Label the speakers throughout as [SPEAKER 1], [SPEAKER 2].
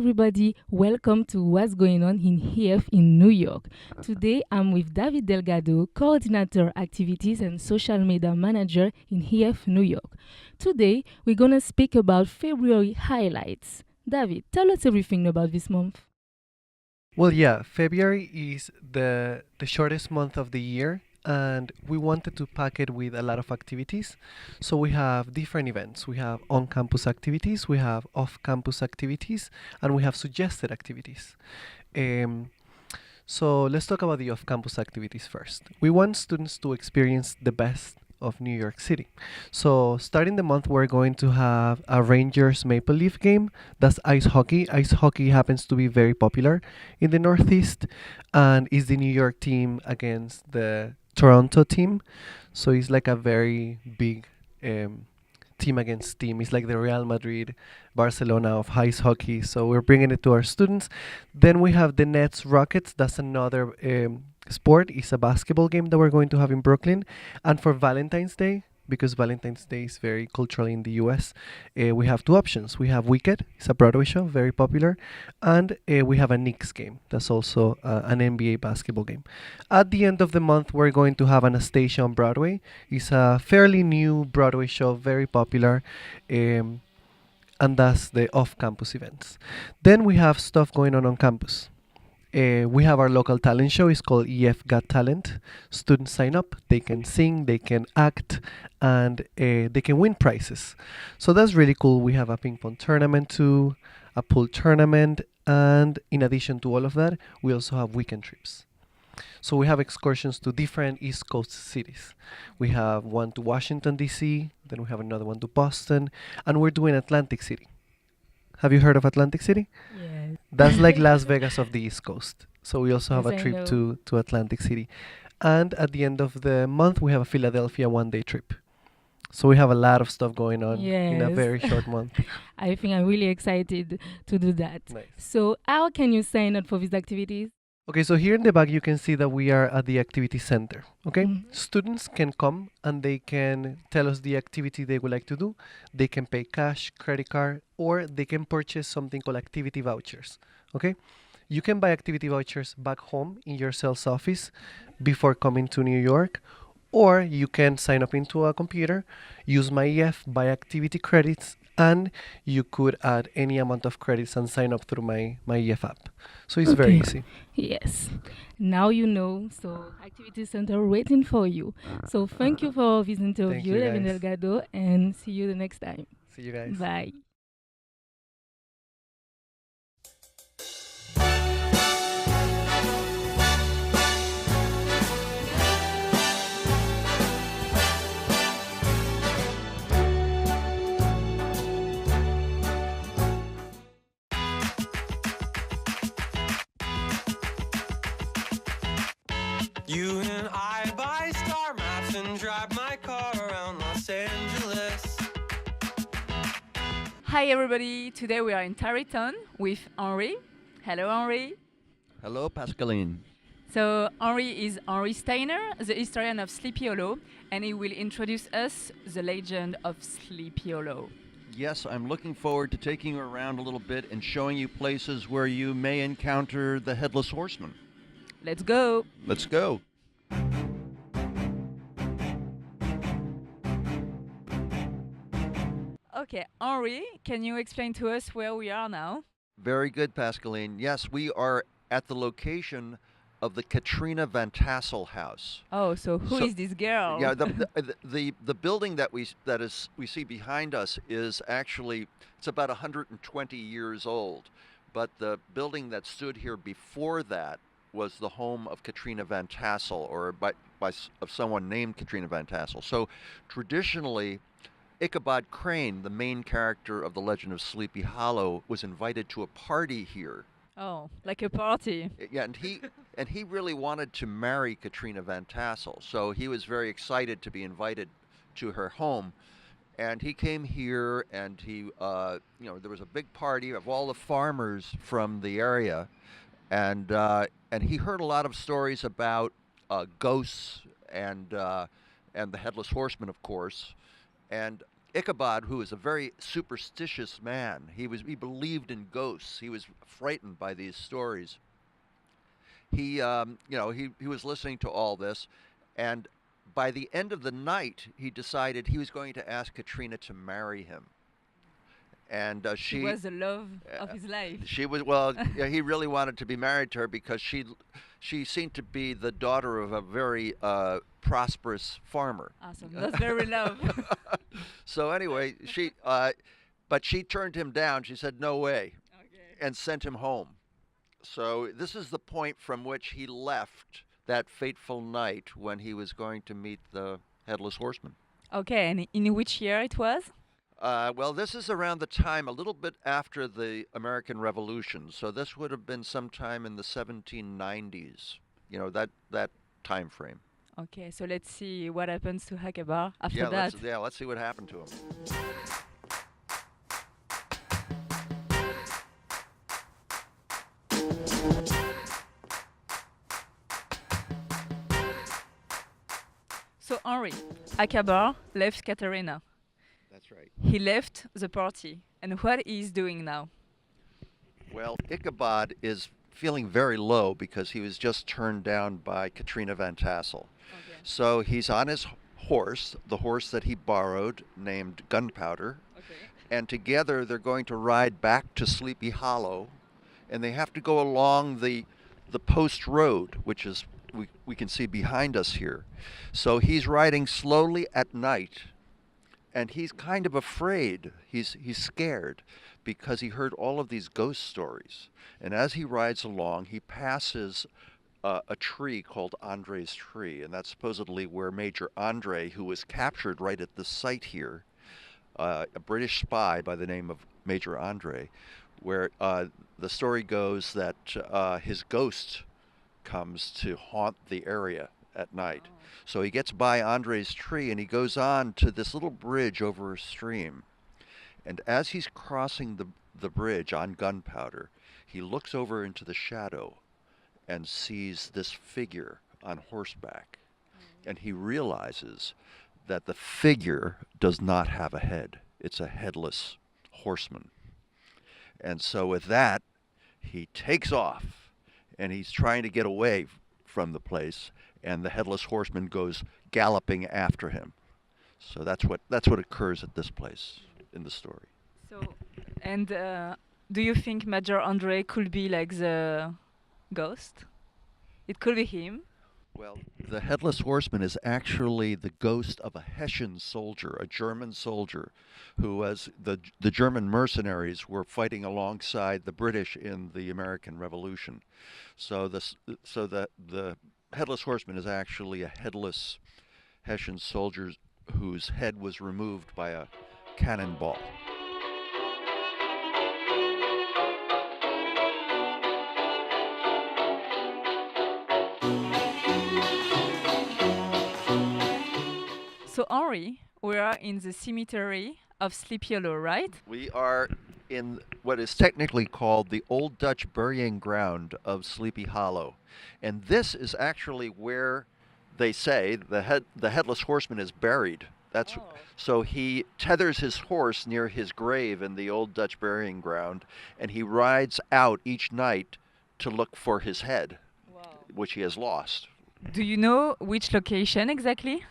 [SPEAKER 1] everybody, welcome to What's Going On in HEF in New York. Today I'm with David Delgado, Coordinator Activities and Social Media Manager in HEF New York. Today we're going to speak about February highlights. David, tell us everything about this month.
[SPEAKER 2] Well, yeah, February is the shortest month of the year, and we wanted to pack it with a lot of activities. So we have different events. We have on-campus activities, we have off-campus activities, and we have suggested activities. Um, so let's talk about the off-campus activities first. We want students to experience the best of New York City. So starting the month, we're going to have a Rangers Maple Leaf game. That's ice hockey. Ice hockey happens to be very popular in the Northeast, and is the New York team against the Toronto team. So it's like a very big um, team against team. It's like the Real Madrid, Barcelona of ice hockey. So we're bringing it to our students. Then we have the Nets Rockets. That's another sport. It's a basketball game that we're going to have in Brooklyn. And for Valentine's Day, because Valentine's Day is very cultural in the US, we have two options. We have Wicked, it's a Broadway show, very popular, and we have a Knicks game. That's also an NBA basketball game. At the end of the month, we're going to have Anastasia on Broadway. It's a fairly new Broadway show, very popular. Um, and that's the off-campus events. Then we have stuff going on campus. We have our local talent show. It's called EF Got Talent. Students sign up. They can sing, they can act, and they can win prizes. So that's really cool. We have a ping pong tournament too, a pool tournament, and in addition to all of that, we also have weekend trips. So we have excursions to different East Coast cities. We have one to Washington, D.C., then we have another one to Boston, and we're doing Atlantic City. Have you heard of Atlantic City?
[SPEAKER 1] Yes.
[SPEAKER 2] That's like Las Vegas of the East Coast. So we also have
[SPEAKER 1] Yes,
[SPEAKER 2] a
[SPEAKER 1] I
[SPEAKER 2] trip
[SPEAKER 1] know.
[SPEAKER 2] to Atlantic City. And at the end of the month, we have a Philadelphia one-day trip. So we have a lot of stuff going on in a
[SPEAKER 1] Yes.
[SPEAKER 2] very short month.
[SPEAKER 1] I think I'm really excited to do that.
[SPEAKER 2] Nice.
[SPEAKER 1] So, how can you sign up for these activities?
[SPEAKER 2] Okay, so here in the back you can see that we are at the activity center. Okay,
[SPEAKER 1] Mhm.
[SPEAKER 2] students can come and they can tell us the activity they would like to do. They can pay cash, credit card, or they can purchase something called activity vouchers. Okay, you can buy activity vouchers back home in your sales office before coming to New York, or you can sign up into a computer, use MyEF, buy activity credits, and you could add any amount of credits and sign up through my EF app. So it's very
[SPEAKER 1] Okay.
[SPEAKER 2] easy.
[SPEAKER 1] Yes. Now you know. So, Activity Center waiting for you. So, thank you for this
[SPEAKER 2] Thank
[SPEAKER 1] interview,
[SPEAKER 2] you
[SPEAKER 1] Levin
[SPEAKER 2] guys.
[SPEAKER 1] Delgado, and see you the next time.
[SPEAKER 2] See you guys.
[SPEAKER 1] Bye.
[SPEAKER 3] You and I buy star maps and drive my car around Los Angeles.
[SPEAKER 4] Hi everybody, today we are in Tarrytown with Henri. Hello Henri.
[SPEAKER 5] Hello, Pascaline.
[SPEAKER 4] So Henri is Henri Steiner, the historian of Sleepy Hollow, and he will introduce us the legend of Sleepy Hollow.
[SPEAKER 5] Yes, I'm looking forward to taking you around a little bit and showing you places where you may encounter the Headless Horseman.
[SPEAKER 4] Let's go!
[SPEAKER 5] Let's go.
[SPEAKER 4] Okay, Henri, can you explain to us where we are now?
[SPEAKER 5] Very good, Pascaline. Yes, we are at the location of the Katrina Van Tassel house.
[SPEAKER 4] Oh, so who
[SPEAKER 5] So-
[SPEAKER 4] is this girl?
[SPEAKER 5] Yeah, the building that we see behind us is actually it's about 120 years old, but the building that stood here before that was the home of Katrina Van Tassel, or of someone named Katrina Van Tassel. So traditionally, Ichabod Crane, the main character of the Legend of Sleepy Hollow, was invited to a party here.
[SPEAKER 4] Oh, like a party.
[SPEAKER 5] Yeah, and he really wanted to marry Katrina Van Tassel, so he was very excited to be invited to her home. And he came here, and there was a big party of all the farmers from the area, and he heard a lot of stories about ghosts and the headless horseman, of course. And Ichabod, who was a very superstitious man, he believed in ghosts. He was frightened by these stories. He was listening to all this, and by the end of the night, he decided he was going to ask Katrina to marry him. And
[SPEAKER 4] She was the love of his life.
[SPEAKER 5] she was well. Yeah, he really wanted to be married to her because she seemed to be the daughter of a very prosperous farmer.
[SPEAKER 4] Awesome. That's very love.
[SPEAKER 5] So anyway, but she turned him down. She said no way,
[SPEAKER 4] Okay.
[SPEAKER 5] and sent him home. So this is the point from which he left that fateful night when he was going to meet the headless horseman.
[SPEAKER 4] Okay, and in which year it was?
[SPEAKER 5] Well, this is around the time, a little bit after the American Revolution. So this would have been sometime in the 1790s. That time frame.
[SPEAKER 4] Okay, so let's see what happens to Ichabod after
[SPEAKER 5] Yeah,
[SPEAKER 4] that.
[SPEAKER 5] let's see what happened to him.
[SPEAKER 4] So Henri, Ichabod left Katerina.
[SPEAKER 5] That's right.
[SPEAKER 4] He left the party. And what he is doing now?
[SPEAKER 5] Well, Ichabod is feeling very low because he was just turned down by Katrina Van Tassel.
[SPEAKER 4] Okay.
[SPEAKER 5] So he's on his horse, the horse that he borrowed, named Gunpowder,
[SPEAKER 4] Okay.
[SPEAKER 5] and together they're going to ride back to Sleepy Hollow, and they have to go along the post road, which is we can see behind us here. So he's riding slowly at night, and he's kind of afraid. He's scared because he heard all of these ghost stories. And as he rides along, he passes a tree called Andre's tree, and that's supposedly where Major Andre, who was captured right at the site here, a British spy by the name of Major Andre, where the story goes that his ghost comes to haunt the area at night. So he gets by Andre's tree and he goes on to this little bridge over a stream. And as he's crossing the bridge on Gunpowder, he looks over into the shadow and sees this figure on horseback. And he realizes that the figure does not have a head. It's a headless horseman. And so with that, he takes off and he's trying to get away from the place, and the headless horseman goes galloping after him. So that's what occurs at this place in the story.
[SPEAKER 4] So, and do you think Major Andre could be like the ghost? It could be him.
[SPEAKER 5] Well, the headless horseman is actually the ghost of a Hessian soldier, a German soldier, who was the German mercenaries were fighting alongside the British in the American Revolution. So the headless horseman is actually a headless Hessian soldier whose head was removed by a cannonball.
[SPEAKER 4] So Henri, we are in the cemetery of Sleepy Hollow, right?
[SPEAKER 5] We are in what is technically called the Old Dutch Burying Ground of Sleepy Hollow. And this is actually where they say the headless horseman is buried. That's
[SPEAKER 4] Oh.
[SPEAKER 5] so he tethers his horse near his grave in the Old Dutch Burying Ground, and he rides out each night to look for his head,
[SPEAKER 4] Wow.
[SPEAKER 5] which he has lost.
[SPEAKER 4] Do you know which location exactly?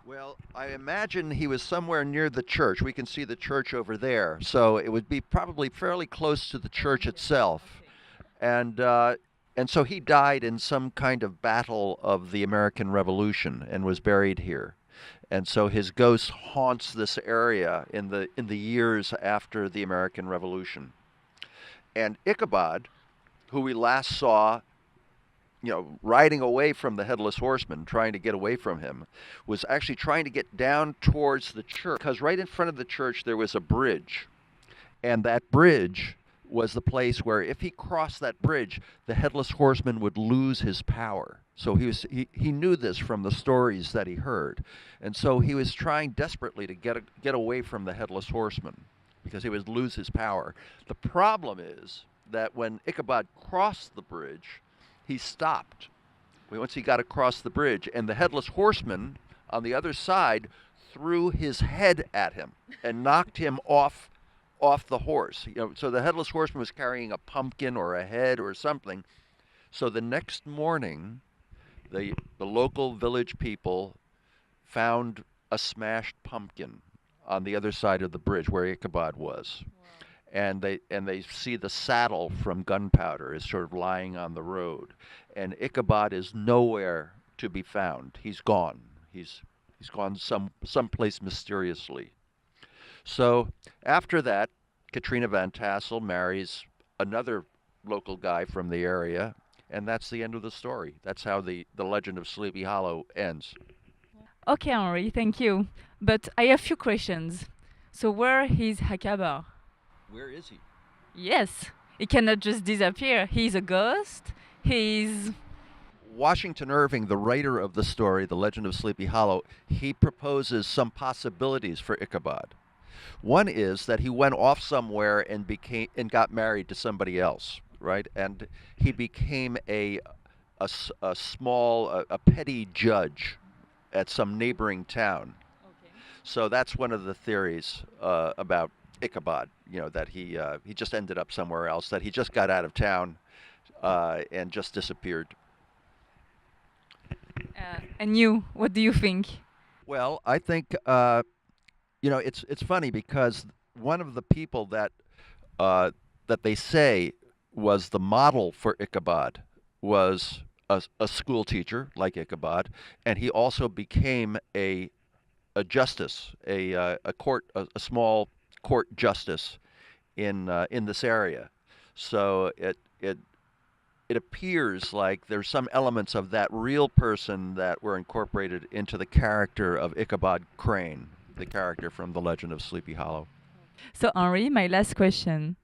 [SPEAKER 5] Well, I imagine he was somewhere near the church. We can see the church over there, so it would be probably fairly close to the church itself. And so he died in some kind of battle of the American Revolution and was buried here. And so his ghost haunts this area in the years after the American Revolution. And Ichabod, who we last saw, riding away from the headless horseman, trying to get away from him, was actually trying to get down towards the church, because right in front of the church there was a bridge. And that bridge was the place where if he crossed that bridge, the headless horseman would lose his power. So he knew this from the stories that he heard. And so he was trying desperately to get away from the headless horseman because he would lose his power. The problem is that when Ichabod crossed the bridge, he stopped once he got across the bridge, and the headless horseman on the other side threw his head at him and knocked him off the horse. So the headless horseman was carrying a pumpkin or a head or something. So the next morning, the local village people found a smashed pumpkin on the other side of the bridge where Ichabod was. And they see the saddle from Gunpowder is sort of lying on the road. And Ichabod is nowhere to be found. He's gone. He's gone someplace mysteriously. So after that, Katrina Van Tassel marries another local guy from the area, and that's the end of the story. That's how the legend of Sleepy Hollow ends.
[SPEAKER 4] Okay, Henri, thank you. But I have few questions. So where is Ichabod?
[SPEAKER 5] Where is he?
[SPEAKER 4] Yes, he cannot just disappear. He's a ghost. He's...
[SPEAKER 5] Washington Irving, the writer of the story, The Legend of Sleepy Hollow, he proposes some possibilities for Ichabod. One is that he went off somewhere and got married to somebody else, right? And he became a petty judge at some neighboring town.
[SPEAKER 4] Okay.
[SPEAKER 5] So that's one of the theories about Ichabod. That he just ended up somewhere else. That he just got out of town and just disappeared.
[SPEAKER 4] And you, what do you think?
[SPEAKER 5] Well, I think it's funny because one of the people that they say was the model for Ichabod was a school teacher like Ichabod, and he also became a justice, a small court justice in this area. So it appears like there's some elements of that real person that were incorporated into the character of Ichabod Crane, the character from The Legend of Sleepy Hollow.
[SPEAKER 4] So Henri, my last question.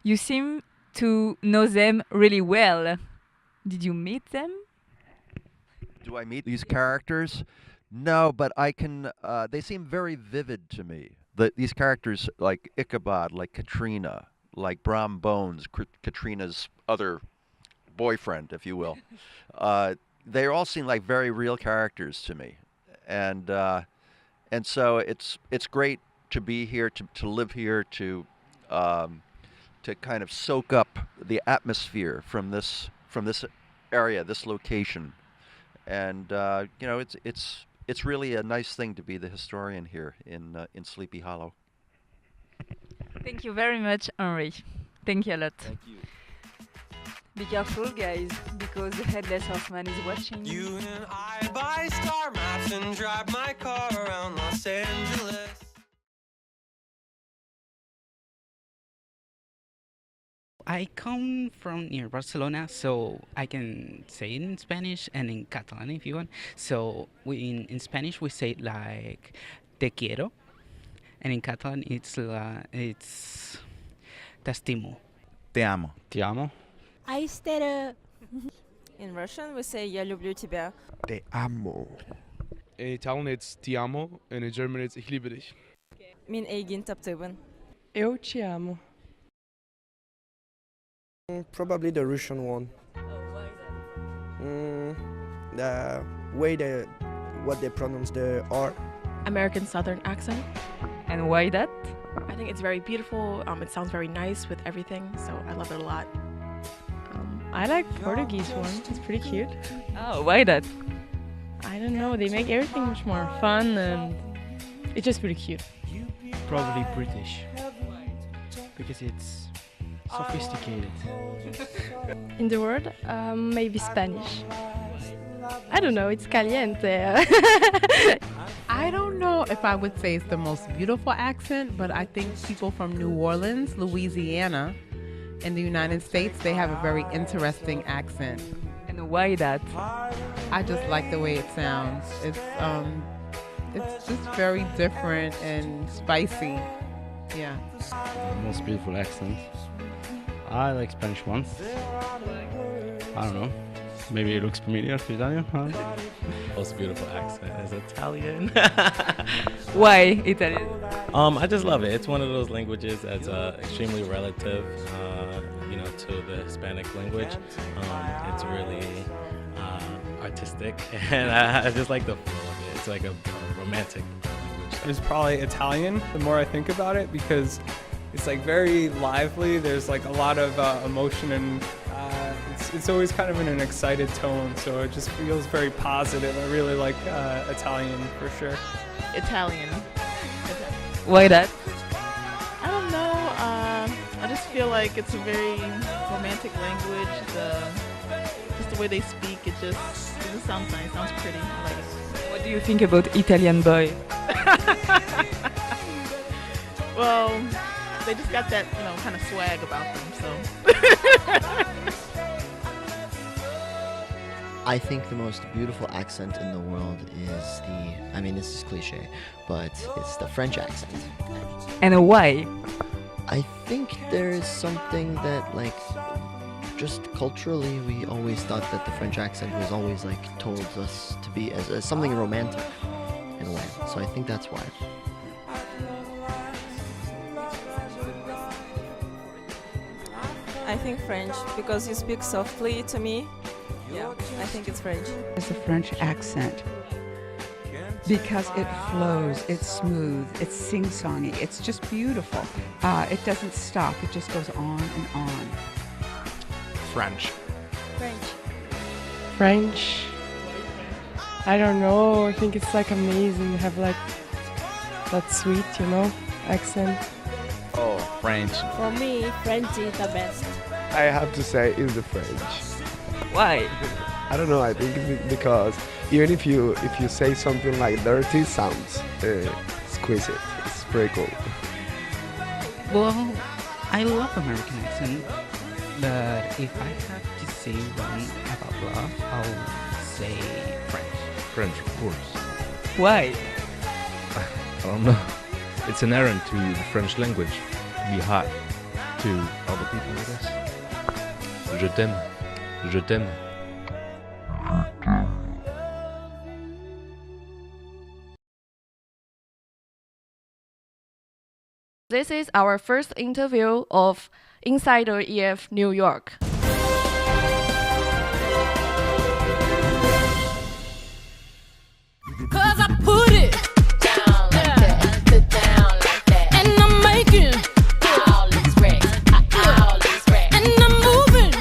[SPEAKER 4] You seem to know them really well. Did you meet them?
[SPEAKER 5] Do I meet these characters? No, but I can. They seem very vivid to me. These characters like Ichabod, like Katrina, like Brom Bones, Katrina's other boyfriend, if you will. They all seem like very real characters to me, and so it's great to be here, to live here, to kind of soak up the atmosphere from this area, this location, and it's really a nice thing to be the historian here in Sleepy Hollow.
[SPEAKER 4] Thank you very much, Henri. Thank you a lot.
[SPEAKER 5] Thank you.
[SPEAKER 4] Be careful, guys, because the headless horseman is watching.
[SPEAKER 3] You and I buy star maps and drive my car around Los Angeles.
[SPEAKER 6] I come from near Barcelona, so I can say it in Spanish and in Catalan if you want. So in Spanish we say like te quiero, and in Catalan it's te estimo.
[SPEAKER 7] Te amo.
[SPEAKER 8] Ti amo.
[SPEAKER 9] In Russian, we say "Я люблю тебя."
[SPEAKER 7] Te amo.
[SPEAKER 8] In Italian it's ti amo, and in German it's ich liebe dich.
[SPEAKER 9] Min egen taptibben.
[SPEAKER 10] Eu te amo.
[SPEAKER 11] Probably the Russian one. The way what they pronounce the R.
[SPEAKER 10] American Southern accent.
[SPEAKER 4] And why that?
[SPEAKER 10] I think it's very beautiful. It sounds very nice with everything, so I love it a lot. I like Portuguese one. It's pretty cute.
[SPEAKER 4] Oh, why that?
[SPEAKER 10] I don't know. They make everything much more fun, and it's just pretty cute.
[SPEAKER 12] Probably British, because it's sophisticated.
[SPEAKER 10] In the world, maybe Spanish. I don't know. It's caliente.
[SPEAKER 13] I don't know if I would say it's the most beautiful accent, but I think people from New Orleans, Louisiana, in the United States, they have a very interesting accent.
[SPEAKER 4] And why that?
[SPEAKER 13] I just like the way it sounds. It's just very different and spicy. Yeah.
[SPEAKER 12] The most beautiful accent. I like Spanish ones. I don't know. Maybe it looks familiar to Italian.
[SPEAKER 14] Most beautiful accent is Italian.
[SPEAKER 4] Why Italian?
[SPEAKER 14] I just love it. It's one of those languages that's extremely relative, to the Hispanic language. It's really artistic, and I just like the flow of it. It's like a romantic language.
[SPEAKER 15] is probably Italian, the more I think about it, because it's like very lively. There's like a lot of emotion, and it's always kind of in an excited tone, so it just feels very positive. I really like Italian for sure.
[SPEAKER 16] Italian.
[SPEAKER 4] Why that?
[SPEAKER 16] I don't know. I just feel like it's a very romantic language. Just the way they speak, it sounds nice. Sounds pretty. I like it.
[SPEAKER 4] What do you think about Italian boy?
[SPEAKER 16] Well, they just got that, kind of swag about them. So.
[SPEAKER 17] I think the most beautiful accent in the world is this is cliche, but it's the French accent.
[SPEAKER 4] And why?
[SPEAKER 17] I think there is something that, just culturally, we always thought that the French accent was always, told us to be as something romantic, in a way. So I think that's why.
[SPEAKER 9] I think French, because you speak softly to me. Yeah, I think it's French.
[SPEAKER 18] It's a French accent because it flows, it's smooth, it's sing-songy, it's just beautiful. It doesn't stop, it just goes on and on.
[SPEAKER 8] French.
[SPEAKER 10] French. I don't know. I think it's amazing to have that sweet, accent.
[SPEAKER 7] Oh, French.
[SPEAKER 19] For me, French is the best.
[SPEAKER 20] I have to say it's the French.
[SPEAKER 4] Why?
[SPEAKER 20] I don't know. I think it's because even if you say something like dirty, it sounds exquisite. It's pretty cool.
[SPEAKER 6] Well, I love American accent, but if I have to say one about love, I'll say French.
[SPEAKER 21] French, of course.
[SPEAKER 4] Why?
[SPEAKER 21] I don't know. It's inherent to the French language. Be hot to other people, I guess. Je t'aime. Je t'aime.
[SPEAKER 10] This is our first interview of Insider EF New York.
[SPEAKER 19] Cause I put it down like that, down like that. And I'm making all these racks, and I'm moving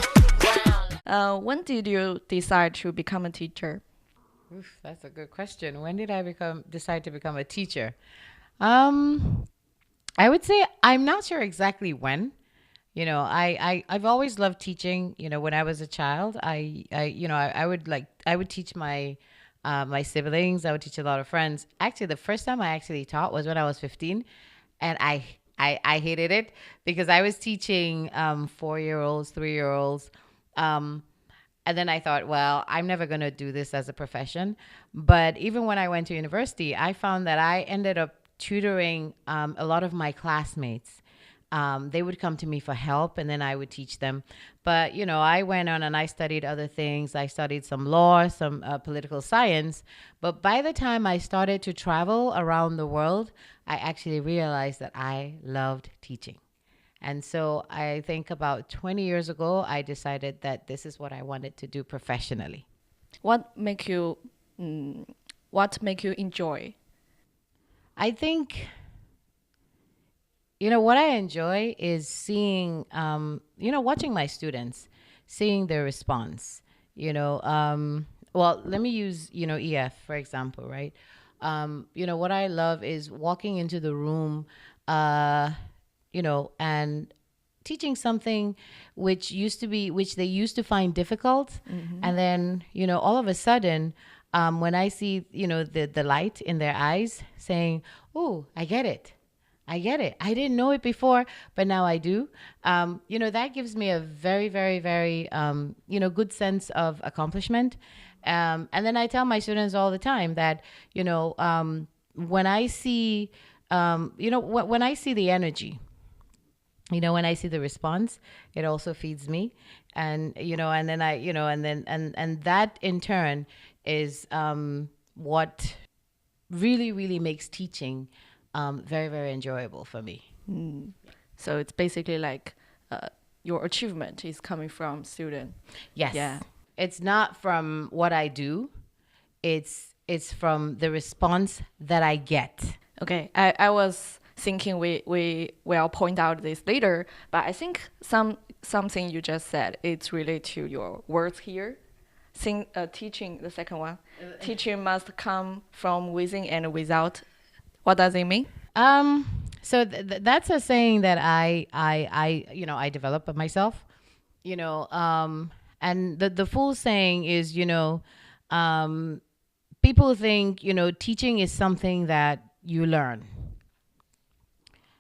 [SPEAKER 19] round.
[SPEAKER 10] When did you decide to become a teacher?
[SPEAKER 22] Oof, that's a good question. When did I decide to become a teacher? I would say I'm not sure exactly when. I've always loved teaching. When I was a child, I would teach my siblings. I would teach a lot of friends. Actually, the first time I actually taught was when I was 15, and I hated it because I was teaching 4-year-olds, 3-year-olds. And then I thought, well, I'm never going to do this as a profession. But even when I went to university, I found that I ended up tutoring a lot of my classmates. They would come to me for help, and then I would teach them. But, I went on and I studied other things. I studied some law, some political science. But by the time I started to travel around the world, I actually realized that I loved teaching. And so I think about 20 years ago, I decided that this is what I wanted to do professionally.
[SPEAKER 10] What make you enjoy?
[SPEAKER 22] I think, what I enjoy is seeing, watching my students, seeing their response. Well, let me use, EF, for example, right? What I love is walking into the room, and teaching something which they used to find difficult. Mm-hmm. And then, all of a sudden, when I see, the light in their eyes saying, oh, I get it. I didn't know it before, but now I do. That gives me a very, very, very, good sense of accomplishment. And then I tell my students all the time that, when I see, when I see the energy, when I see the response, it also feeds me. And, and then and that in turn is what really, really makes teaching very, very enjoyable for me.
[SPEAKER 10] So it's basically your achievement is coming from student.
[SPEAKER 22] Yes.
[SPEAKER 10] Yeah.
[SPEAKER 22] It's not from what I do. It's from the response that I get.
[SPEAKER 10] Okay, I was thinking we will point out this later, but I think something you just said, it's related to your words here. Teaching, the second one, teaching must come from within and without. What does it mean?
[SPEAKER 22] So that's a saying that I developed myself, and the full saying is, people think, teaching is something that you learn.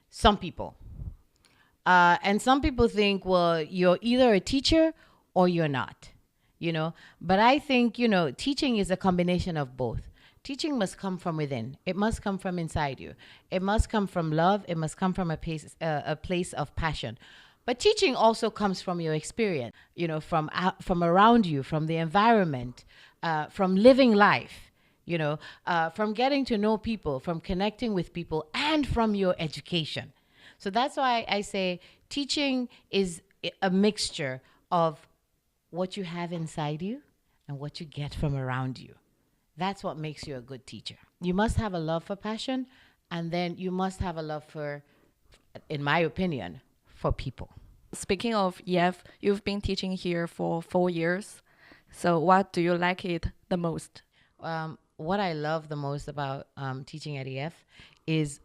[SPEAKER 22] Some people. And some people think, well, you're either a teacher or you're not, But I think, teaching is a combination of both. Teaching must come from within. It must come from inside you. It must come from love. It must come from a place of passion. But teaching also comes from your experience, from around you, from the environment, from living life, from getting to know people, from connecting with people, and from your education. So that's why I say teaching is a mixture of what you have inside you and what you get from around you. That's what makes you a good teacher. You must have a love for passion, and then you must have a love for, in my opinion, for people.
[SPEAKER 10] Speaking of EF, you've been teaching here for 4 years. So what do you like it the most?
[SPEAKER 22] What I love the most about teaching at EF is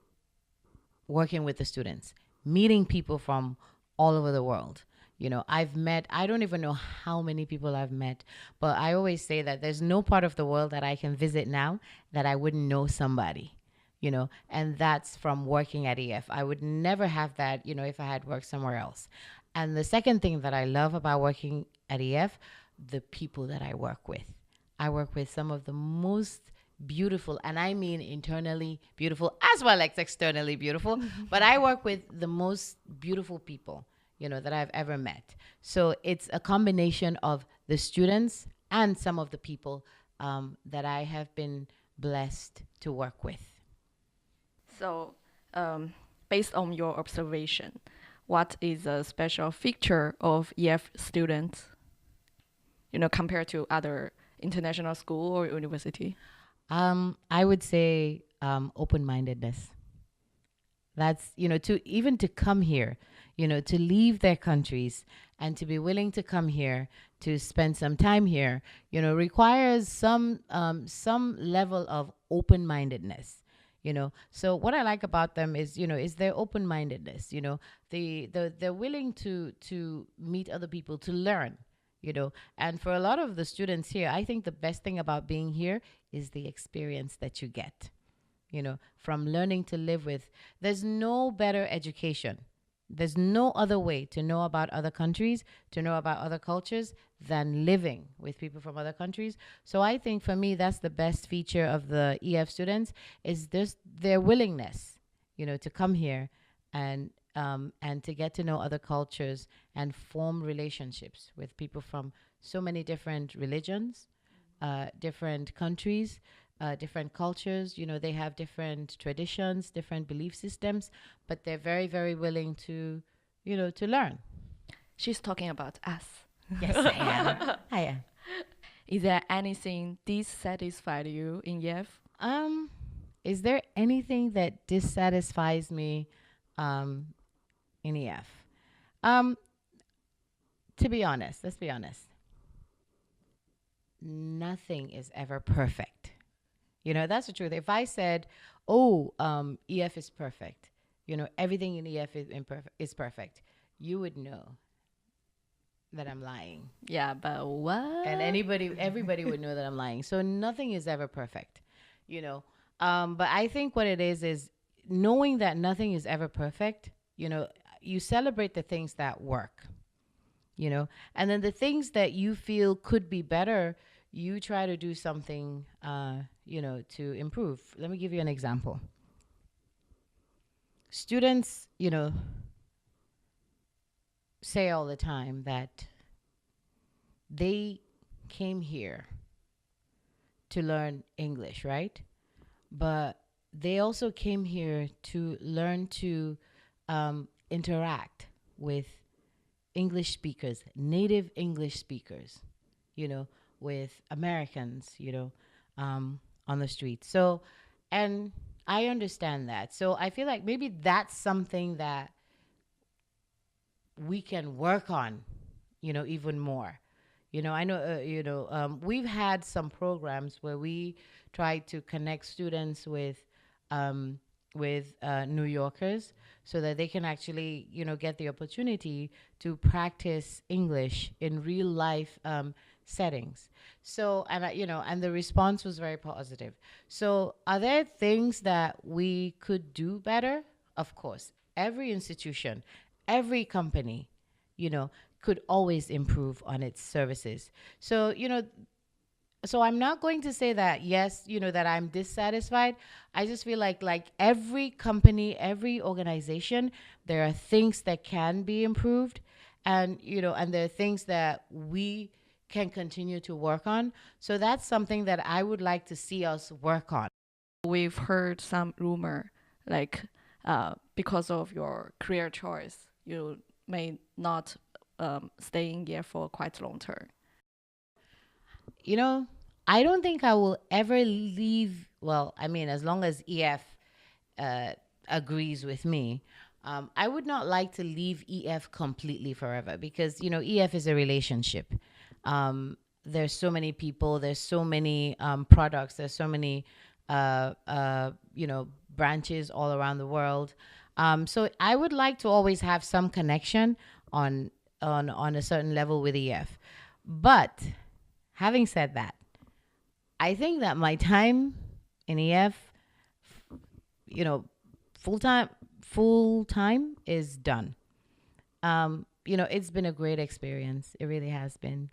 [SPEAKER 22] working with the students, meeting people from all over the world. I've met, I don't even know how many people I've met, but I always say that there's no part of the world that I can visit now that I wouldn't know somebody, and that's from working at EF. I would never have that, if I had worked somewhere else. And the second thing that I love about working at EF, the people that I work with. I work with some of the most beautiful, and I mean internally beautiful as well as externally beautiful, but I work with the most beautiful people, that I've ever met. So it's a combination of the students and some of the people that I have been blessed to work with.
[SPEAKER 10] So based on your observation, what is a special feature of EF students, compared to other international school or university?
[SPEAKER 22] I would say open-mindedness. That's, to come here, to leave their countries and to be willing to come here, to spend some time here, requires some level of open-mindedness. So what I like about them is, is their open-mindedness. They're willing to meet other people, to learn. And for a lot of the students here, I think the best thing about being here is the experience that you get, from learning to live with. There's no better education. There's no other way to know about other countries, to know about other cultures than living with people from other countries. So I think for me, that's the best feature of the EF students is their willingness, to come here and to get to know other cultures and form relationships with people from so many different religions, different countries, different cultures. They have different traditions, different belief systems, but they're very, very willing to, to learn.
[SPEAKER 10] She's talking about us.
[SPEAKER 22] Yes, I am. I am.
[SPEAKER 10] Is there anything dissatisfied you in EF?
[SPEAKER 22] Is there anything that dissatisfies me in EF? To be honest, let's be honest. Nothing is ever perfect. That's the truth. If I said, EF is perfect, everything in EF is perfect, you would know that I'm lying.
[SPEAKER 10] Yeah, but what?
[SPEAKER 22] And everybody would know that I'm lying. So nothing is ever perfect, But I think what it is knowing that nothing is ever perfect, you celebrate the things that work, and then the things that you feel could be better, you try to do something, to improve. Let me give you an example. Students, say all the time that they came here to learn English, right? But they also came here to learn to interact with English speakers, native English speakers, with Americans, on the street. So, and I understand that. So I feel like maybe that's something that we can work on, even more. I know, we've had some programs where we try to connect students with New Yorkers so that they can actually, get the opportunity to practice English in real life settings. So, and the response was very positive. So, are there things that we could do better? Of course, every institution, every company, could always improve on its services. So, so I'm not going to say that, yes, that I'm dissatisfied. I just feel like every company, every organization, there are things that can be improved, and, and there are things that we can continue to work on. So that's something that I would like to see us work on.
[SPEAKER 10] We've heard some rumor, like because of your career choice, you may not stay in here for quite a long term.
[SPEAKER 22] I don't think I will ever leave. Well, I mean, as long as EF agrees with me, I would not like to leave EF completely forever because, EF is a relationship. There's so many people, there's so many products, there's so many, branches all around the world. So I would like to always have some connection on a certain level with EF. But having said that, I think that my time in EF, full time is done. It's been a great experience. It really has been.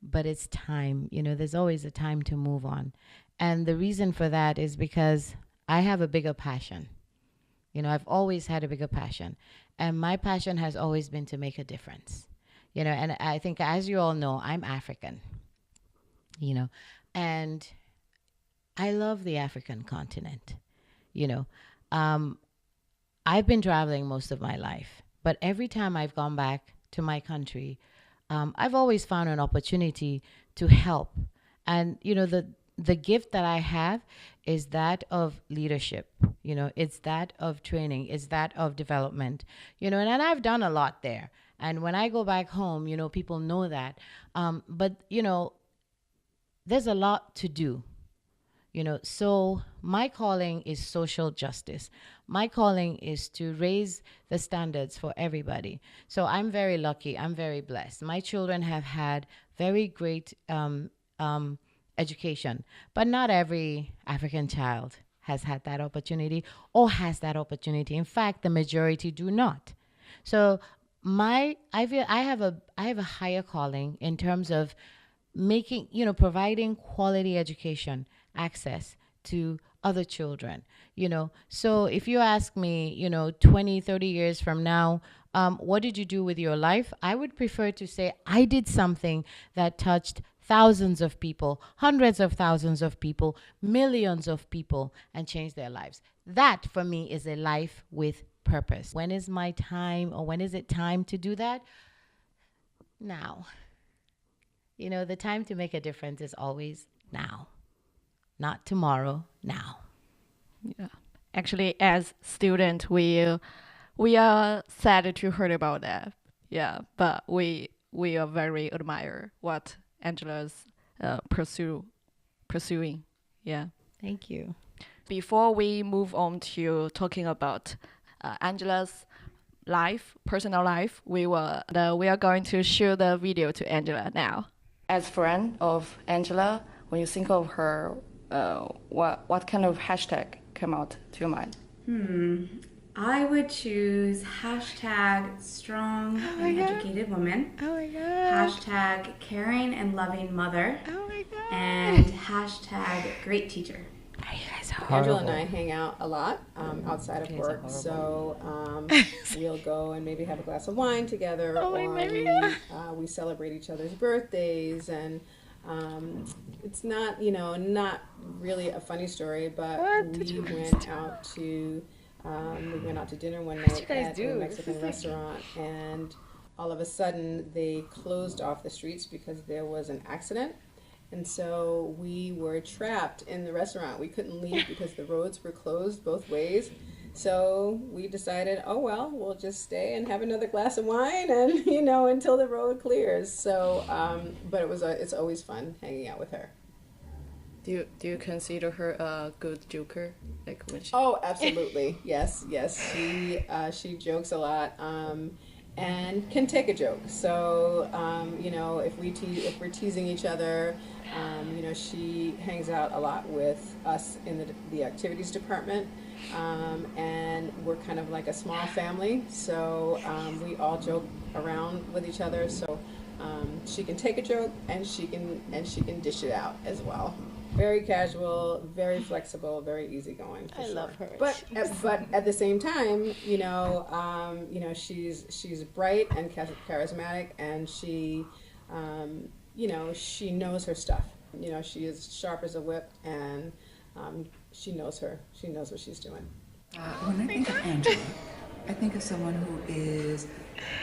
[SPEAKER 22] But it's time. There's always a time to move on. And the reason for that is because I have a bigger passion. I've always had a bigger passion. And my passion has always been to make a difference. And I think, as you all know, I'm African. And I love the African continent. I've been traveling most of my life, but every time I've gone back to my country, I've always found an opportunity to help. And, the gift that I have is that of leadership. It's that of training. It's that of development. And I've done a lot there. And when I go back home, people know that. But, there's a lot to do. So my calling is social justice. My calling is to raise the standards for everybody. So I'm very lucky. I'm very blessed. My children have had very great education, but not every African child has had that opportunity or has that opportunity. In fact, the majority do not. So I feel I have a higher calling in terms of making, providing quality education access to other children, So if you ask me, 20, 30 years from now, what did you do with your life? I would prefer to say I did something that touched thousands of people, hundreds of thousands of people, millions of people, and changed their lives. That, for me, is a life with purpose. When is my time, or when is it time to do that? Now. The time to make a difference is always now. Not tomorrow, now.
[SPEAKER 10] Yeah. Actually, as student, we are sad to hear about that. Yeah, but we are very admire what Angela's pursuing. Yeah.
[SPEAKER 22] Thank you.
[SPEAKER 10] Before we move on to talking about Angela's life, personal life, we are going to show the video to Angela now. As friend of Angela, when you think of her, what kind of hashtag come out to your mind?
[SPEAKER 1] I would choose hashtag strong and educated woman.
[SPEAKER 22] Oh my God.
[SPEAKER 1] Hashtag caring and loving mother.
[SPEAKER 22] Oh my God.
[SPEAKER 1] And hashtag great teacher.
[SPEAKER 22] Are you guys
[SPEAKER 2] Angela and I hang out a lot outside of work, so we'll go and maybe have a glass of wine together, or we celebrate each other's birthdays, and it's not, not really a funny story, but we went out to dinner one night at a Mexican restaurant, and all of a sudden they closed off the streets because there was an accident. And so we were trapped in the restaurant. We couldn't leave because the roads were closed both ways. So we decided, oh well, we'll just stay and have another glass of wine, and until the road clears. So, but it's always fun hanging out with her.
[SPEAKER 10] Do you consider her a good joker? Like when she...
[SPEAKER 2] Oh, absolutely. Yes. She jokes a lot. And can take a joke. So, if we're teasing each other, she hangs out a lot with us in the activities department, and we're kind of like a small family. So we all joke around with each other. So she can take a joke, and she can dish it out as well. Very casual, very flexible, very easygoing.
[SPEAKER 10] I love her.
[SPEAKER 2] But at the same time, she's bright and charismatic, and she knows her stuff. She is sharp as a whip, and she knows what she's doing.
[SPEAKER 18] When I think of Angela, I think of someone who is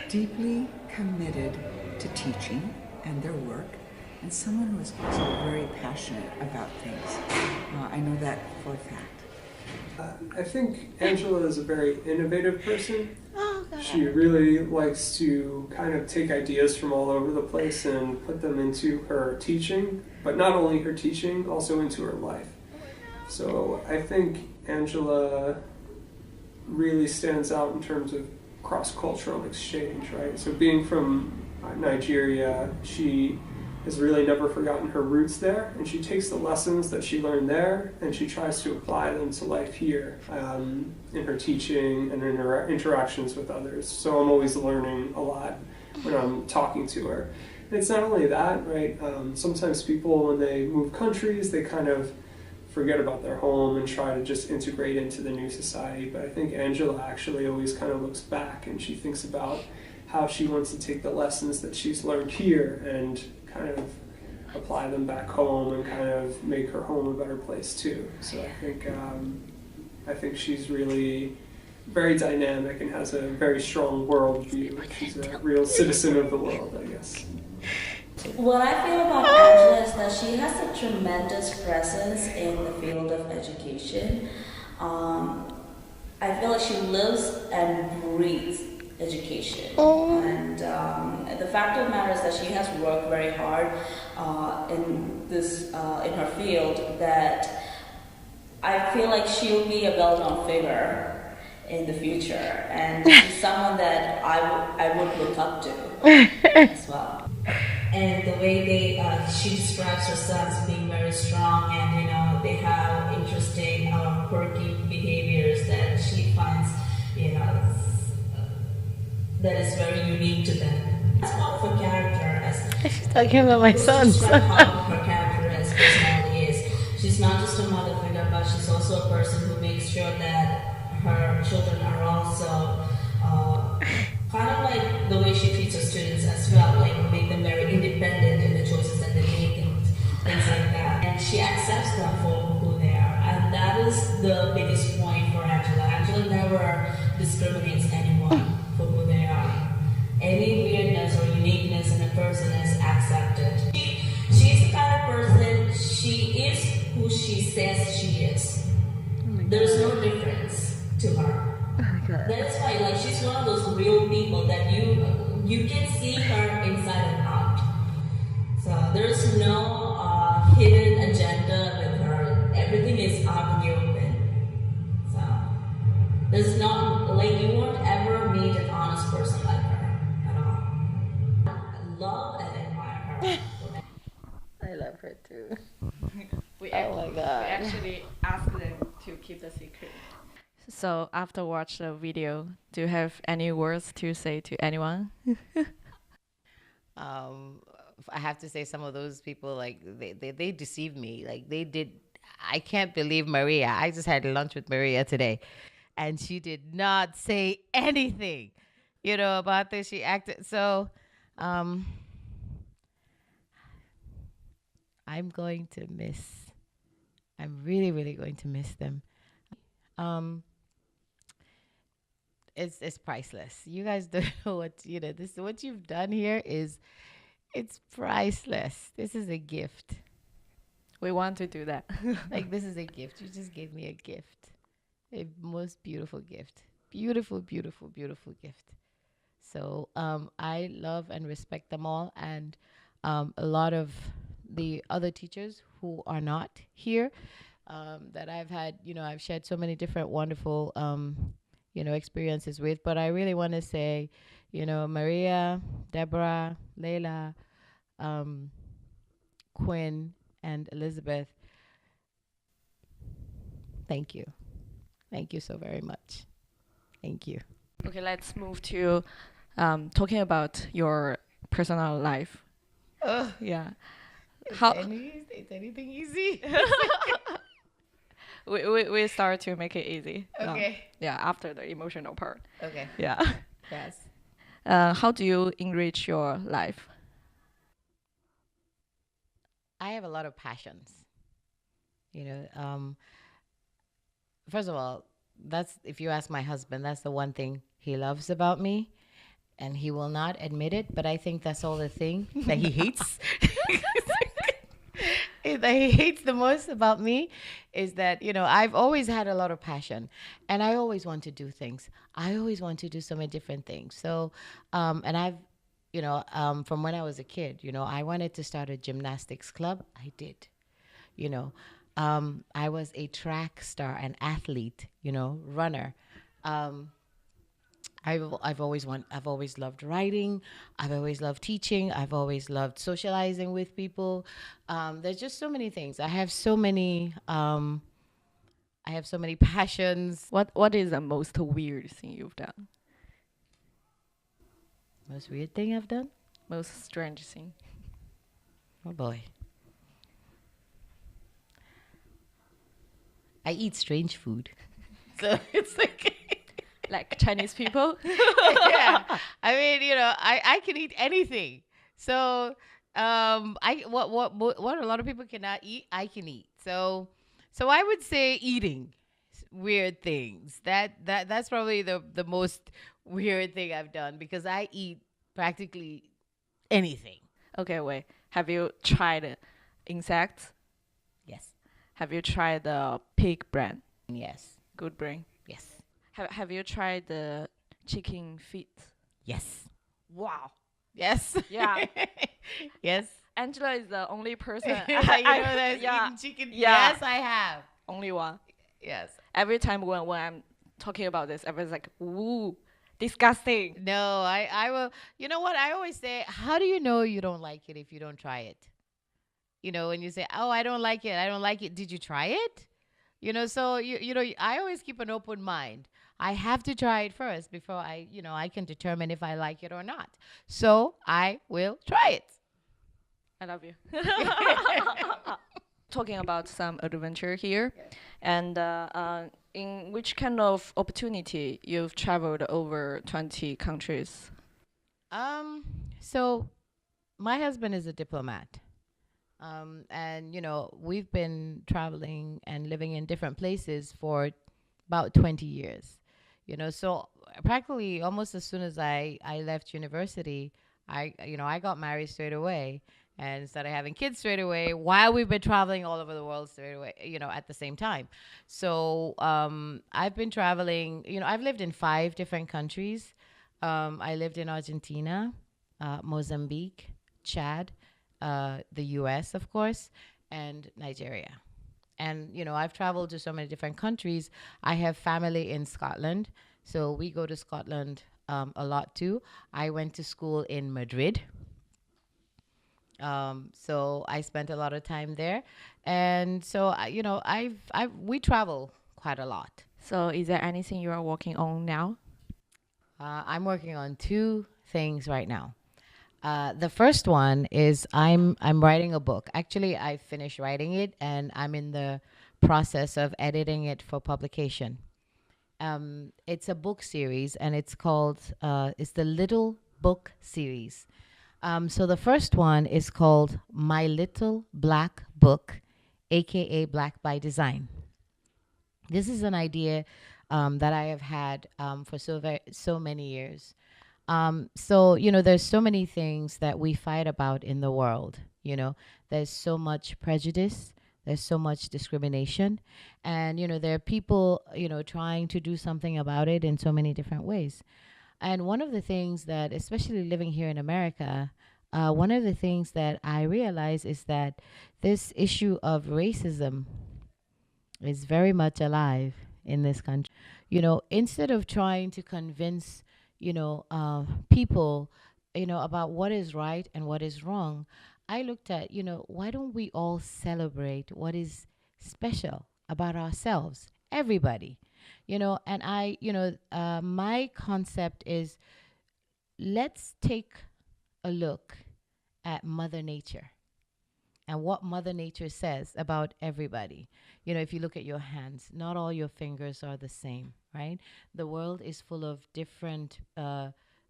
[SPEAKER 18] deeply committed to teaching and their work, and someone who is also very passionate about things. I know that for a fact.
[SPEAKER 15] I think Angela is a very innovative person. She really likes to kind of take ideas from all over the place and put them into her teaching, but not only her teaching, also into her life. So I think Angela really stands out in terms of cross-cultural exchange, right? So being from Nigeria, she has really never forgotten her roots there, and she takes the lessons that she learned there and she tries to apply them to life here in her teaching and in her interactions with others. So I'm always learning a lot when I'm talking to her. And it's not only that, right? Sometimes people, when they move countries, they kind of forget about their home and try to just integrate into the new society. But I think Angela actually always kind of looks back and she thinks about how she wants to take the lessons that she's learned here and kind of apply them back home and kind of make her home a better place too. So I think she's really very dynamic and has a very strong worldview. She's a real citizen of the world, I guess.
[SPEAKER 3] What I feel about Angela is that she has a tremendous presence in the field of education. I feel like she lives and breathes education. And the fact of the matter is that she has worked very hard in her field, that I feel like she'll be a well-known figure in the future, and she's someone that I would look up to as well. And the way she describes herself as being very strong, and they have interesting, quirky behaviors that she finds, that is very unique to them. It's part of her character as
[SPEAKER 22] She's talking about my son.
[SPEAKER 3] Her character as personality is. She's not just a mother figure, but she's also a person who makes sure that her children are also kind of like the way she treats her students as well, like make them very independent in the choices that they make and things like that. And she accepts them for who they are. And that is the biggest point for Angela. Angela never discriminates anyone for who they are. Any weirdness or uniqueness in a person is accepted. She's the kind of person, she is who she says she is. There's no difference to her. That's why, like, she's one of those real people that you can see her inside and out. So there's no hidden agenda with her. Everything is out in the open. So there's not, like, you won't ever meet an honest person like her at all. I love and admire her.
[SPEAKER 22] I love her too.
[SPEAKER 10] We
[SPEAKER 22] God.
[SPEAKER 10] actually asked them to keep the secret. So after watch the video, do you have any words to say to anyone?
[SPEAKER 22] I have to say some of those people, like, they deceived me. Like, they did. I can't believe Maria. I just had lunch with Maria today, and she did not say anything, about this. She acted so. I'm really, really going to miss them. It's priceless. You guys don't know what you've done here it's priceless. This is a gift.
[SPEAKER 10] We want to do that.
[SPEAKER 22] Like, this is a gift. You just gave me a gift. A most beautiful gift. Beautiful, beautiful, beautiful gift. So I love and respect them all. And a lot of the other teachers who are not here that I've had, I've shared so many different wonderful, experiences with. But I really want to say, Maria, Deborah, Layla, Quinn, and Elizabeth, thank you. Thank you so very much. Thank you.
[SPEAKER 10] Okay, let's move to talking about your personal life. Yeah.
[SPEAKER 22] Is anything easy?
[SPEAKER 10] we start to make it easy.
[SPEAKER 22] Okay.
[SPEAKER 10] Yeah, after the emotional part.
[SPEAKER 22] Okay.
[SPEAKER 10] Yeah.
[SPEAKER 22] Yes.
[SPEAKER 10] How do you enrich your life?
[SPEAKER 22] I have a lot of passions. First of all, that's, if you ask my husband, that's the one thing he loves about me, and he will not admit it, but I think that's all the thing that he hates. That he hates the most about me is that, I've always had a lot of passion, and I always want to do things. I always want to do so many different things. So, and I've, from when I was a kid, I wanted to start a gymnastics club. I did, I was a track star, an athlete, runner. I've always loved writing. I've always loved teaching. I've always loved socializing with people. There's just so many things. I have so many passions.
[SPEAKER 10] What is the most weird thing you've done?
[SPEAKER 22] Most weird thing I've done?
[SPEAKER 10] Most strange thing.
[SPEAKER 22] Oh boy. I eat strange food. So it's
[SPEAKER 10] like Chinese people?
[SPEAKER 22] Yeah. I mean, I can eat anything. So what a lot of people cannot eat, I can eat. So I would say eating weird things. That's probably the most weird thing I've done, because I eat practically anything.
[SPEAKER 10] Okay, wait. Have you tried insects?
[SPEAKER 22] Yes.
[SPEAKER 10] Have you tried the pig brain?
[SPEAKER 22] Yes.
[SPEAKER 10] Good brain?
[SPEAKER 22] Yes.
[SPEAKER 10] Have you tried the chicken feet?
[SPEAKER 22] Yes.
[SPEAKER 10] Wow.
[SPEAKER 22] Yes.
[SPEAKER 10] Yeah.
[SPEAKER 22] Yes.
[SPEAKER 10] Angela is the only person
[SPEAKER 22] that's eating chicken.
[SPEAKER 10] Yeah.
[SPEAKER 22] Yes, I have.
[SPEAKER 10] Only one.
[SPEAKER 22] Yes.
[SPEAKER 10] Every time when I'm talking about this, everyone's like, "Ooh, disgusting."
[SPEAKER 22] No, I will. You know what? I always say, how do you know you don't like it if you don't try it? When you say, "Oh, I don't like it. Did you try it?" So I always keep an open mind. I have to try it first before I can determine if I like it or not. So I will try it.
[SPEAKER 10] I love you. Talking about some adventure here, and in which kind of opportunity you've traveled over 20 countries?
[SPEAKER 22] So my husband is a diplomat. And we've been traveling and living in different places for about 20 years. So practically almost as soon as I left university, I got married straight away and started having kids straight away while we've been traveling all over the world straight away, at the same time. So I've been traveling, I've lived in 5 different countries. I lived in Argentina, Mozambique, Chad, the US, of course, and Nigeria. And, I've traveled to so many different countries. I have family in Scotland, so we go to Scotland a lot too. I went to school in Madrid. So I spent a lot of time there. And so, we travel quite a lot.
[SPEAKER 10] So is there anything you are working on now?
[SPEAKER 22] I'm working on 2 things right now. The first one is I'm writing a book. Actually, I finished writing it, and I'm in the process of editing it for publication. It's a book series, and it's called it's the Little Book series. So the first one is called My Little Black Book, aka Black by Design. This is an idea that I have had for so many years. So, there's so many things that we fight about in the world. There's so much prejudice. There's so much discrimination. And, there are people, trying to do something about it in so many different ways. And one of the things that, especially living here in America, one of the things that I realize is that this issue of racism is very much alive in this country. Instead of trying to convince, people, about what is right and what is wrong, I looked at, why don't we all celebrate what is special about ourselves, everybody, and my concept is, let's take a look at Mother Nature and what Mother Nature says about everybody. If you look at your hands, not all your fingers are the same, right? The world is full of different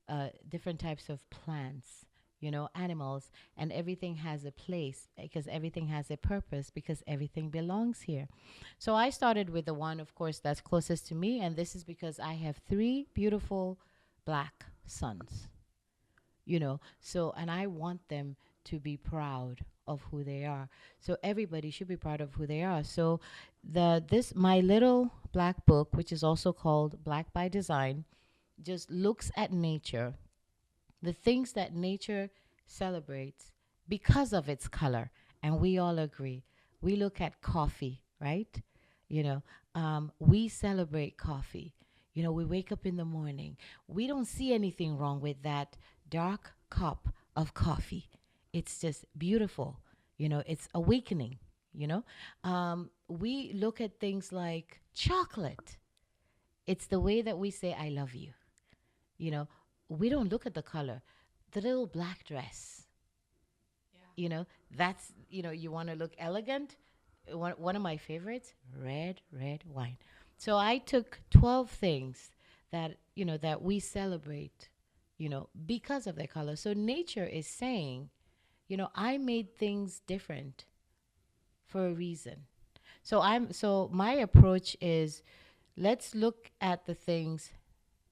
[SPEAKER 22] types of plants, animals, and everything has a place because everything has a purpose because everything belongs here. So I started with the one, of course, that's closest to me, and this is because I have 3 beautiful black sons, and I want them to be proud of who they are. So everybody should be proud of who they are. So my little black book, which is also called Black by Design, just looks at nature, the things that nature celebrates because of its color. And we all agree. We look at coffee, right? We celebrate coffee. We wake up in the morning. We don't see anything wrong with that dark cup of coffee. It's just beautiful. It's awakening, we look at things like chocolate. It's the way that we say, I love you. We don't look at the color. The little black dress, that's, you want to look elegant. One of my favorites, red wine. So I took 12 things that, that we celebrate, because of their color. So nature is saying, I made things different for a reason. So my approach is, let's look at the things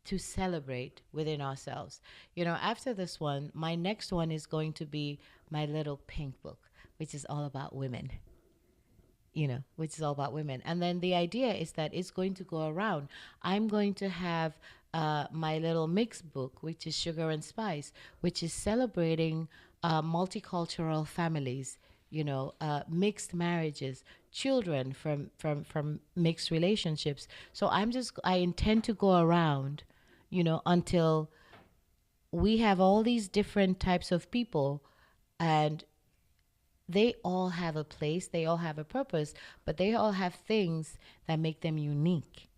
[SPEAKER 22] to celebrate within ourselves. After this one, my next one is going to be my little pink book, which is all about women. And then the idea is that it's going to go around. I'm going to have my little mixed book, which is Sugar and Spice, which is celebrating multicultural families, mixed marriages, children from mixed relationships. So I intend to go around, until we have all these different types of people, and they all have a place, they all have a purpose, but they all have things that make them unique.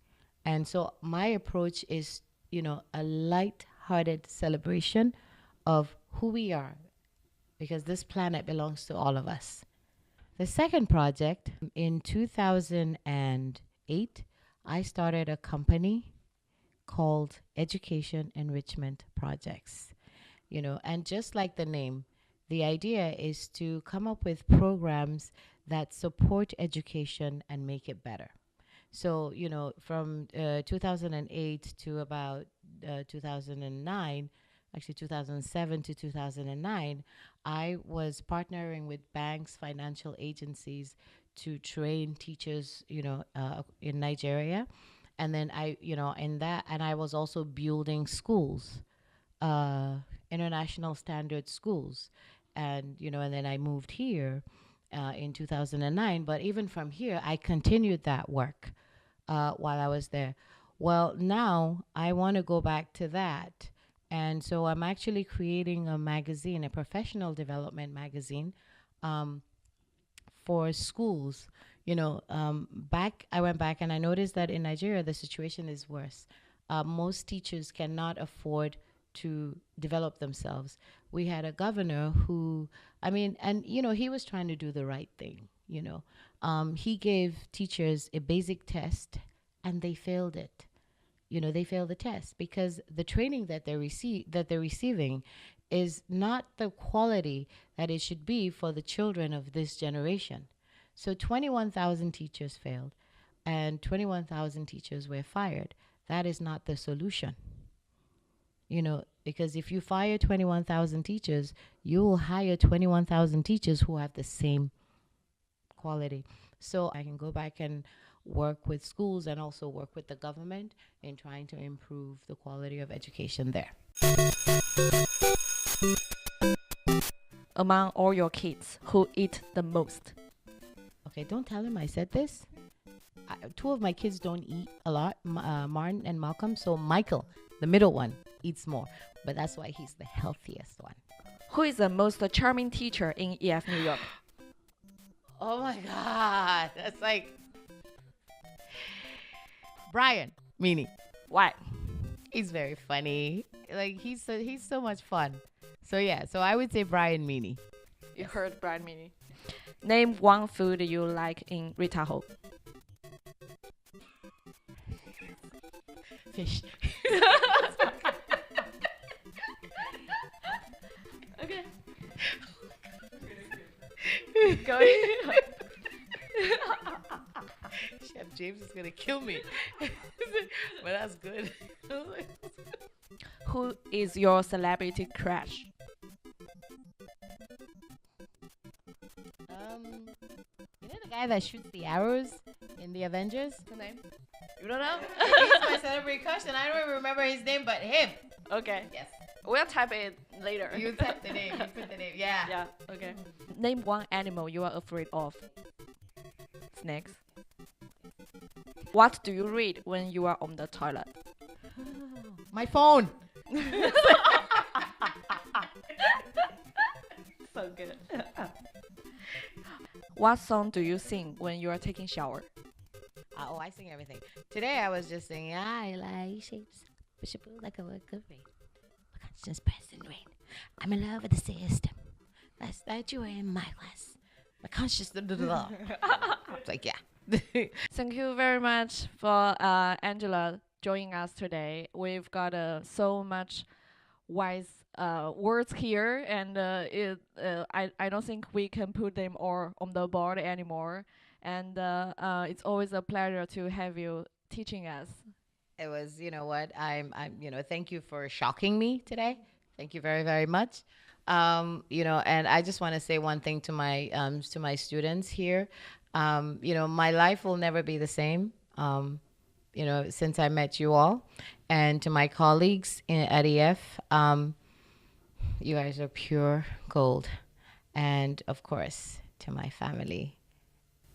[SPEAKER 22] And so my approach is, a light-hearted celebration of who we are, because this planet belongs to all of us. The second project, in 2008, I started a company called Education Enrichment Projects. And just like the name, the idea is to come up with programs that support education and make it better. So, from 2008 to about 2009, actually 2007 to 2009, I was partnering with banks, financial agencies to train teachers, in Nigeria. And then I was also building schools, international standard schools. And then I moved here in 2009. But even from here, I continued that work while I was there. Well, now I want to go back to that. And so I'm actually creating a magazine, a professional development magazine for schools. I went back and I noticed that in Nigeria, the situation is worse. Most teachers cannot afford to develop themselves. We had a governor who, he was trying to do the right thing, he gave teachers a basic test and they failed it. They failed the test because the training that they're receiving is not the quality that it should be for the children of this generation. So 21,000 teachers failed and 21,000 teachers were fired. That is not the solution. Because if you fire 21,000 teachers, you will hire 21,000 teachers who have the same quality. So I can go back and work with schools and also work with the government in trying to improve the quality of education there.
[SPEAKER 10] Among all your kids, who eat the most?
[SPEAKER 22] Okay, don't tell him I said this. Two of my kids don't eat a lot, Martin and Malcolm. So Michael, the middle one, eats more. But that's why he's the healthiest one.
[SPEAKER 10] Who is the most charming teacher in EF New York?
[SPEAKER 22] Oh my God. That's like Brian Meany.
[SPEAKER 10] Why?
[SPEAKER 22] He's very funny. Like he's so much fun. So yeah, so I would say Brian Meany.
[SPEAKER 10] You heard Brian Meany. Name one food you like in Ritaho.
[SPEAKER 22] Fish.
[SPEAKER 10] Okay. Go ahead.
[SPEAKER 22] Chef James is gonna kill me. But that's good.
[SPEAKER 10] Who is your celebrity crush?
[SPEAKER 22] You know the guy that shoots the arrows in the Avengers?
[SPEAKER 10] The name? You don't know?
[SPEAKER 22] He's my celebrity crush, and I don't even remember his name, but him.
[SPEAKER 10] Okay.
[SPEAKER 22] Yes.
[SPEAKER 10] We'll type it later.
[SPEAKER 22] You type the name. You put the name. Yeah.
[SPEAKER 10] Yeah. Okay. Name one animal you are afraid of. Snakes. What do you read when you are on the toilet?
[SPEAKER 22] My phone.
[SPEAKER 10] So good. What song do you sing when you are taking shower?
[SPEAKER 22] Oh, I sing everything. Today I was just singing, I like shapes, push a pull like a work of rain. My conscience pressing rain. I'm in love with the system. That's that you were in my class. My conscience, It's like, yeah.
[SPEAKER 10] Thank you very much for Angela joining us today. We've got so much wise words here, and I don't think we can put them all on the board anymore. And it's always a pleasure to have you teaching us.
[SPEAKER 22] It was, you know what, thank you for shocking me today. Thank you very, very much. And I just want to say one thing to my students here. My life will never be the same, since I met you all. And to my colleagues at EF, you guys are pure gold. And of course, to my family,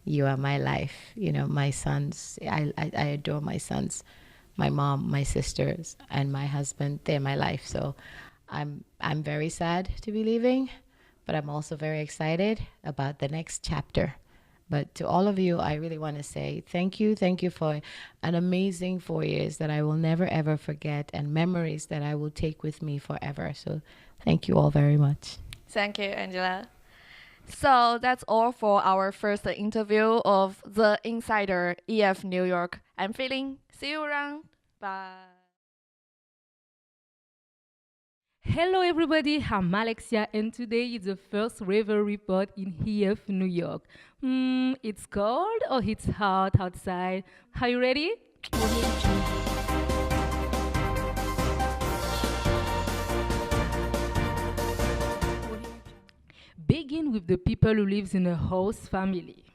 [SPEAKER 22] you are my life. My sons, I adore my sons, my mom, my sisters, and my husband. They're my life. So I'm very sad to be leaving, but I'm also very excited about the next chapter. But to all of you, I really want to say thank you. Thank you for an amazing 4 years that I will never, ever forget, and memories that I will take with me forever. So thank you all very much.
[SPEAKER 10] Thank you, Angela. So that's all for our first interview of The Insider EF New York. I'm feeling. See you around. Bye.
[SPEAKER 5] Hello everybody, I'm Alexia, and today is the first weather report in EF New York. It's cold or it's hot outside? Are you ready? Begin with the people who lives in a host family.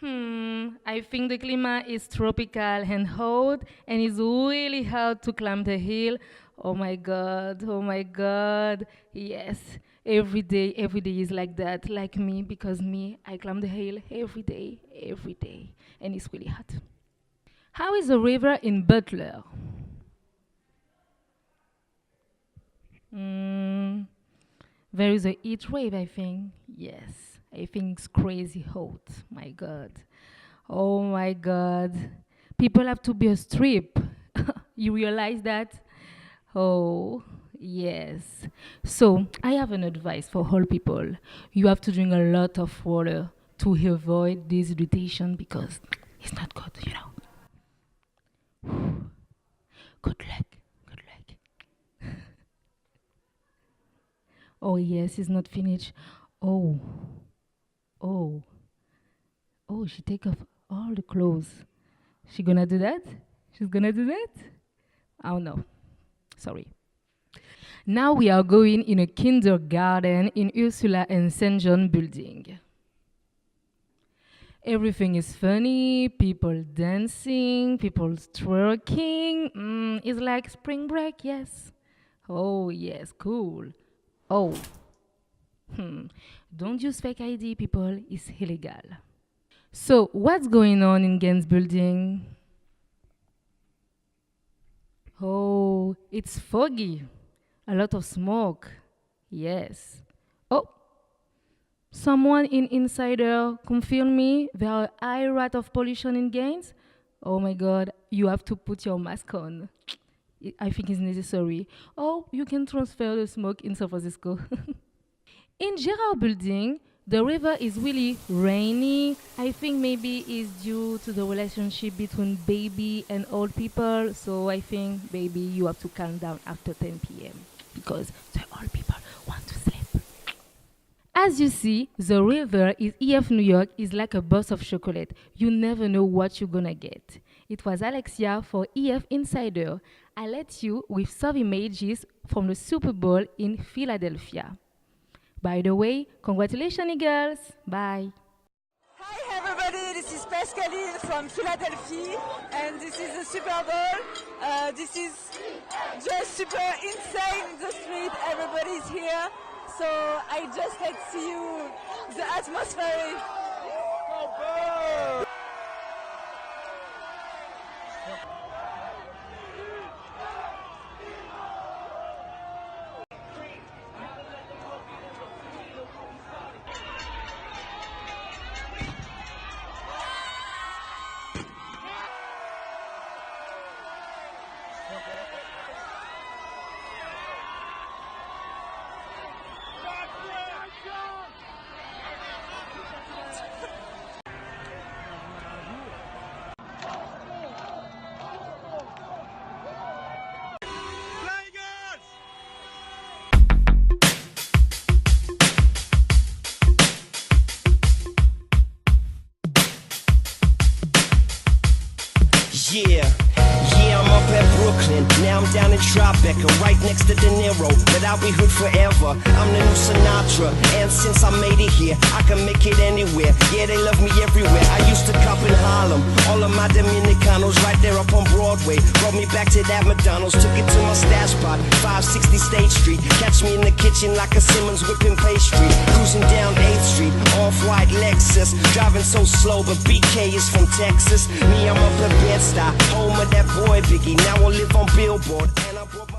[SPEAKER 5] I think the climate is tropical and hot, and it's really hard to climb the hill. Oh my God, yes. Every day is like that, like me, because I climb the hill every day, and it's really hot. How is the river in Butler? There is a heat wave, I think. Yes, I think it's crazy hot. My God. Oh my God. People have to be a strip. You realize that? Oh, yes. So I have an advice for all people. You have to drink a lot of water to avoid dehydration because it's not good, Good luck. Oh, yes, it's not finished. Oh, she take off all the clothes. She gonna do that? She's gonna do that? Oh, no. Sorry. Now we are going in a kindergarten in Ursula and St. John building. Everything is funny, people dancing, people twerking. It's like spring break, yes. Oh, yes, cool. Oh. Don't use fake ID, people. It's illegal. So, what's going on in Gaines building? Oh, it's foggy. A lot of smoke. Yes. Oh, someone in Insider confirmed me there are a high rate of pollution in Gaines. Oh my God, you have to put your mask on. I think it's necessary. Oh, you can transfer the smoke in San Francisco. In Girard building, the river is really rainy. I think maybe it's due to the relationship between baby and old people. So I think, baby, you have to calm down after 10 p.m. because the old people want to sleep. As you see, the river is EF New York is like a box of chocolate. You never know what you're gonna get. It was Alexia for EF Insider. I let you with some images from the Super Bowl in Philadelphia. By the way, congratulations, Eagles. Bye.
[SPEAKER 11] Hi everybody, this is Pascaline from Philadelphia, and this is the Super Bowl. This is just super insane in the street. Everybody's here, so I just like to see you, the atmosphere.
[SPEAKER 13] Yeah, I'm up at Brooklyn. Now I'm down in Tribeca, right next to De Niro. But I'll be hood forever. I'm the new Sinatra, and since I made it here, I can make it anywhere. Yeah, they love me everywhere. I used to cop in Harlem. All of my Dominicanos right there up on Broadway. Brought me back to that McDonald's, took it to my stash spot, 560 State Street. Catch me in the kitchen like a Simmons whipping pastry. Cruising down 8th Street, off-white Lexus. Driving so slow, but BK is from Texas. Me, I'm up at Bed-Stuy, home of that boy Biggie. Now I live on Billboard, and I broke